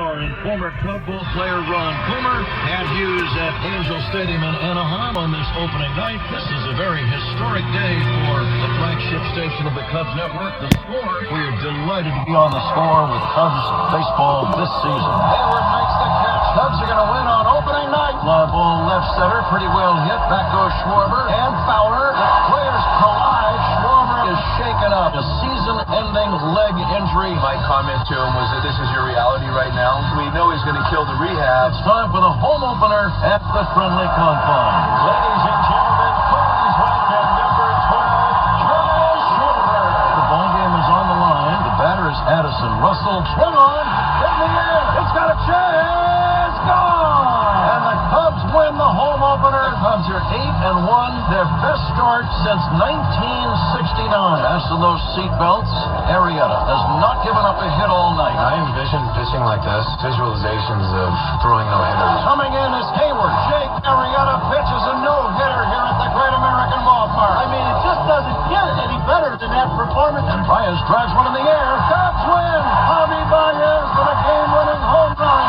star and former club ball player Ron Coomer and Hughes at Angel Stadium in Anaheim on this opening night. This is a very historic day for the flagship station of the Cubs network. The Score. We're delighted to be on the Score with Cubs baseball this season. Hayward makes the catch. Cubs are going to win on opening night. Fly ball left center, pretty well hit. Back goes Schwarber and Fowler. The players collide. Schwarber is shaken up. A season-ending leg injury. My comment to him was that this is your reality right now. We know he's going to kill the rehab. It's time for the home opener at the friendly confines. Ladies and gentlemen, Cody's right and number 12, Charles Schwarber. The ball game is on the line. The batter is Addison Russell. Swung on, in the air. It's got a chance. Gone. And the Cubs win the home opener. The Cubs are 8-1. Their best start since 1969. As to those seatbelts, Arrieta has not given up a hit all night. I envision pitching like this. Visualizations of throwing no-hitters. Coming in is Hayward. Jake Arrieta pitches a no-hitter here at the Great American Ballpark. I mean, it just doesn't get any better than that performance. And Baez drives one in the air. Cubs win. Javi Baez with a game-winning home run.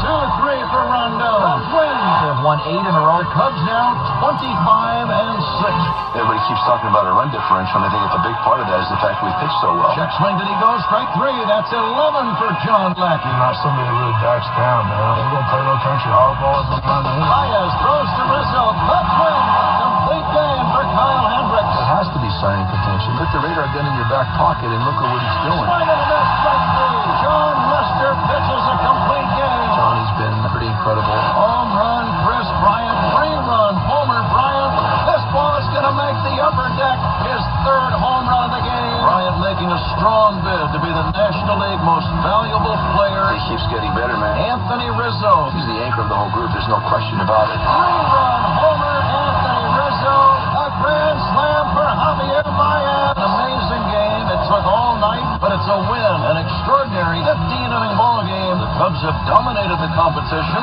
1-2-3 for Rondo. Cubs win. They've won 8 in a row. The Cubs now 25-6. Everybody keeps talking about a run differential, and I think it's a big part of that is the fact we pitch so well. Check swing, did he go? Strike 3. That's 11 for John Lackey. Not somebody that really backs down, man. We're going to play no country hardball. Baez throws to Rizzo. Cubs win. Complete game for Kyle Hendricks. It has to be signing potential. Put the radar gun in your back pocket and look at what he's doing. Swing and a miss, strike 3. John Lester pitches a complete game. Johnny's been pretty incredible. Home run, Chris Bryant. 3-run, Homer Bryant. This ball is going to make the upper deck his 3rd home run of the game. Bryant making a strong bid to be the National League most valuable player. He keeps getting better, man. Anthony Rizzo. He's the anchor of the whole group. There's no question about it. 3-run homer, Anthony Rizzo. A grand slam for Javier Baez. An amazing game. It took all night, but it's a win. An extraordinary 15-inning ball game. The Cubs have dominated the competition.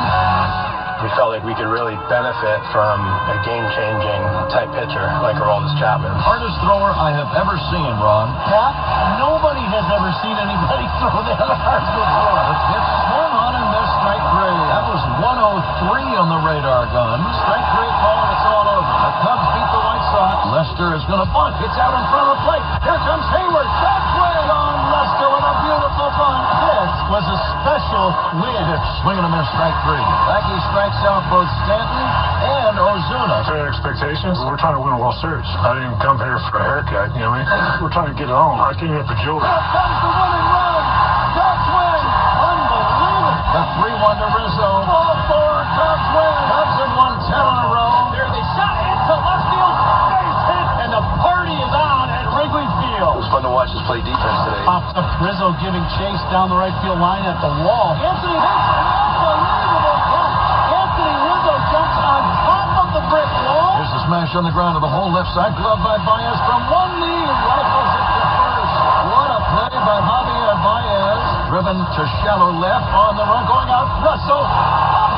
We felt like we could really benefit from a game-changing type pitcher like Aroldis Chapman. Hardest thrower I have ever seen, Ron. Pat, nobody has ever seen anybody throw that hard before. The pitch swung on and missed, strike 3. That was 103 on the radar gun. Strike 3 call, it's all over. The Cubs beat the White Sox. Lester is going to bunt. It's out in front of the plate. Here comes Hayward. That way. John Lester with a beautiful bunt. This was a special win. Swing and a miss, strike 3. Lackey strikes out both Stanton and Ozuna. Fair expectations. We're trying to win a World Series. I didn't come here for a haircut, you know what I mean? We're trying to get it on. I came here for jewelry. Here comes the winning run. Cubs win. Unbelievable. The 3-1 to Rizzo. Ball 4. Cubs win. Cubs have won 10 in a row. There they shot into left field. Base hit, and the party is on at Wrigley It Field. was fun to watch us play defense today. Pops up Rizzo giving chase down the right field line at the wall. Anthony hits an unbelievable catch. Anthony Rizzo jumps on top of the brick wall. Here's the smash on the ground to the whole left side. Glove by Baez from one knee. Rifles it to first. What a play by Javier Baez. Driven to shallow left on the run. Going out. Russell. A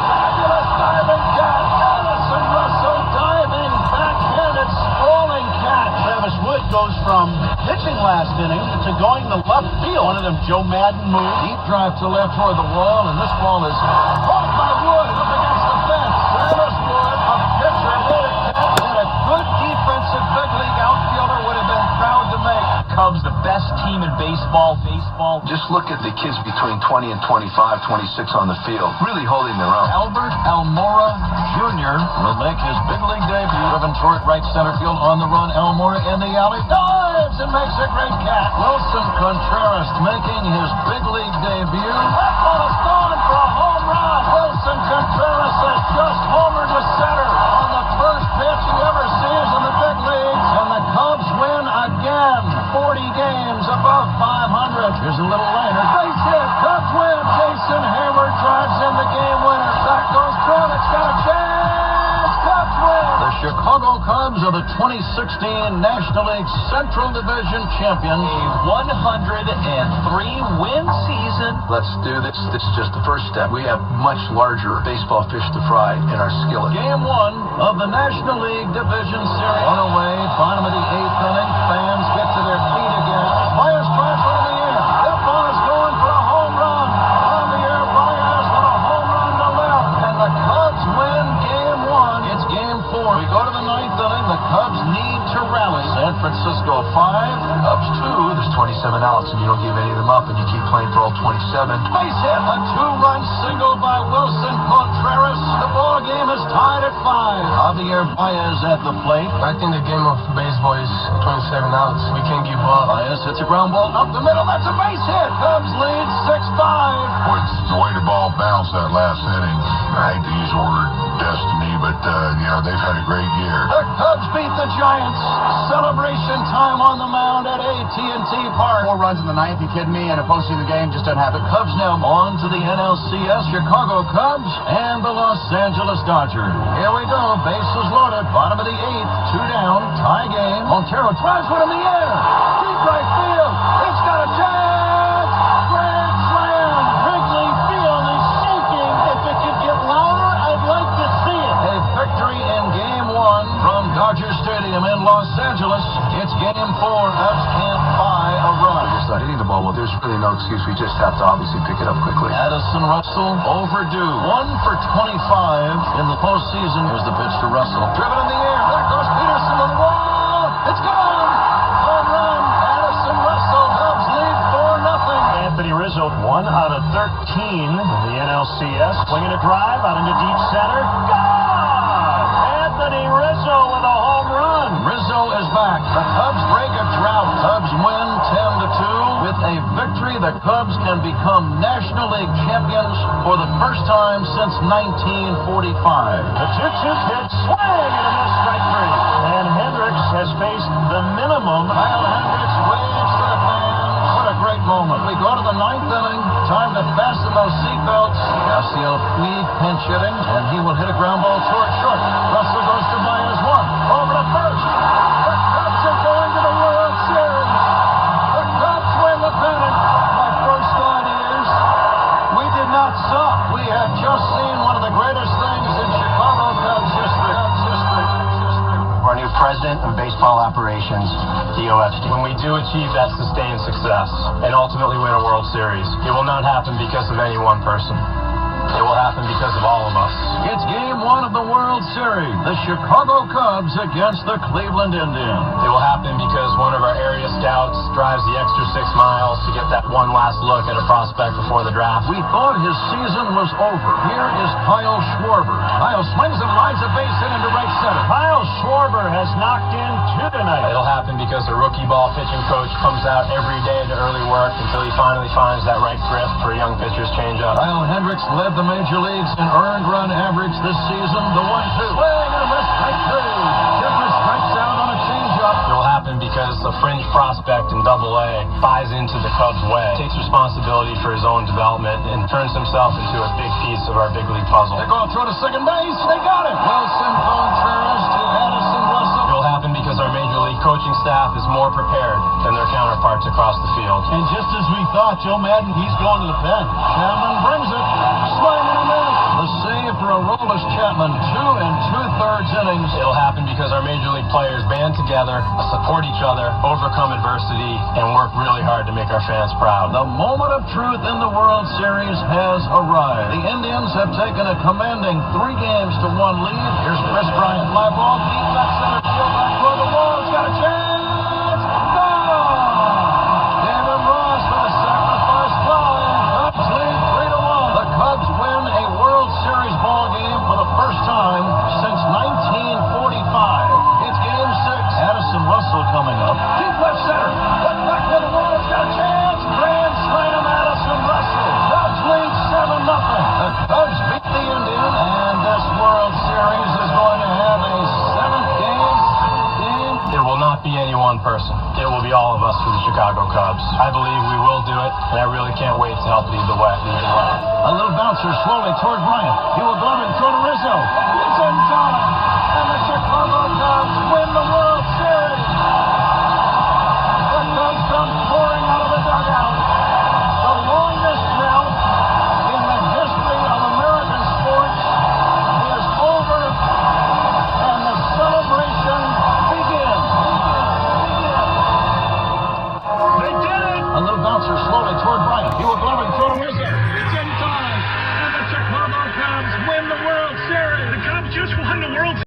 fabulous diving catch. Addison Russell diving backhanded sprawling catch. Travis Wood goes from pitching last inning to going to left field. One of them Joe Madden moves. Deep drive to left toward the wall, and this ball is caught by Wood up against the fence. Travis Wood, a pitcher with a catch, and a good defensive big league outfielder would have been proud to make. Cubs, the best team in baseball. Just look at the kids between 20 and 25, 26 on the field. Really holding their own. Albert Almora Jr. will make his big league debut. Driven toward right center field on the run. Almora in the alley. Dives and makes a great catch. Wilson Contreras making his big league debut. That ball is gone for a home run. Wilson Contreras has just homered to center on the first pitch he ever sees in the big leagues. And the Cubs win again. 40 games above 500. Here's a little liner. Base hit. Cubs win. Jason Hayward drives in the game winner. Back goes Trout. It's got a chance. Cubs win. The Chicago Cubs are the 2016 National League Central Division champions. A 103-win season. Let's do this. This is just the first step. We have much larger baseball fish to fry in our skillet. Game 1 of the National League Division Series. On the way, bottom of the 8th inning. Fans get to their feet again. Baez drives one in the air. That ball is going for a home run. Javier Baez outs and you don't give any of them up and you keep playing for all 27. Base hit, a two-run single by Wilson Contreras. The ball game is tied at 5. Javier Baez at the plate. I think the game of baseball is 27 outs. We can't give up. Baez hits a ground ball up the middle. That's a base hit. Cubs lead 6-5. With the way the ball bounced that last inning, I hate to use the word destiny, but, they've had a great year. The Cubs beat the Giants. Celebration time on the mound at AT&T Park. 4 runs in the 9th, you kidding me? And a postseason game just doesn't happen. Cubs now on to the NLCS, Chicago Cubs and the Los Angeles Dodgers. Here we go, bases loaded, bottom of the 8th, 2 down, tie game. Montero drives one in the air, deep right field, it's got a chance, grand slam. Wrigley Field is shaking. If it could get louder, I'd like to see it. A victory in Game 1 from Dodger Stadium in Los Angeles. It's Game 4, Cubs can't buy a run. Just not hitting the ball. Well, there's really no excuse. We just have to obviously pick it up quickly. Addison Russell overdue. 1 for 25 in the postseason. Here's the pitch to Russell. Driven in the air. There goes Peterson on the wall. It's gone. Home run. Addison Russell. Cubs lead 4-0. Anthony Rizzo, 1 out of 13 in the NLCS. Swinging a drive out into deep center. Gone! Anthony Rizzo with a home run. Rizzo is back. The Cubs break a drought. Cubs win 10-2. With a victory, the Cubs can become National League champions for the first time since 1945. The 2-2 pitch, swing and a miss, strike 3. And Hendricks has faced the minimum. Kyle Hendricks waves to the fans. What a great moment. We go to the 9th inning. Time to fasten those seatbelts. Yasiel Puig pinch hitting, and he will hit a ground ball toward short. Russell goes to Baez 1. Over to first. The Cubs are going to the World Series. The Cubs win the pennant. My first thought is, we did not suck. We have just seen one of the greatest things in Chicago Cubs history. Our new president of baseball operations, the OFD. When we do achieve that sustained success and ultimately win a World Series, it will not happen because of any one person. It will happen because of all of us. It's Game 1 of the World Series. The Chicago Cubs against the Cleveland Indians. It will happen because one of our area scouts drives the extra 6 miles to get that one last look at a prospect before the draft. We thought his season was over. Here is Kyle Schwarber. Kyle swings and rides a base hit into right center. Kyle Schwarber has knocked in 2 tonight. It'll happen because a rookie ball pitching coach comes out every day to early work until he finally finds that right grip for a young pitcher's changeup. Kyle Hendricks led the major leagues in earned run average this season. The 1-2. Swing and a miss, strike 2. Kipnis strikes out on a changeup. It'll happen because a fringe prospect in Double-A buys into the Cubs' way, takes responsibility for his own development, and turns himself into a big piece of our big league puzzle. They're going through to second base. They got it. Wilson Contreras to Addison Russell. It'll happen because our major league coaching staff is more prepared than their counterparts across the field. And just as we thought, Joe Madden, he's going to the pen. Chapman brings it. Swing and a miss. The save for Aroldis Chapman. 2 2/3 innings. It'll happen because our major league players band together, support each other, overcome adversity, and work really hard to make our fans proud. The moment of truth in the World Series has arrived. The Indians have taken a commanding 3-1 lead. Here's Chris Bryant. Fly ball deep left center field. Back toward the wall. It's got a chance. Gone! David Ross with a sacrifice fly. Cubs lead 3-1. The Cubs win a World Series ball game for the first time since 1945. It's Game 6. Addison Russell coming up. Deep left center. Put back to the wall. It's got a chance. Grand slam, Addison Russell. Cubs lead 7-0. The Cubs beat the Indians, and this World Series is going to have a 7th game. It will not be any one person. It will be all of us for the Chicago Cubs. I believe we will do it, and I really can't wait to help lead the way. A little bouncer slowly toward Bryant. He will glove and throw to Rizzo. It's in time, and the Chicago Cubs win the World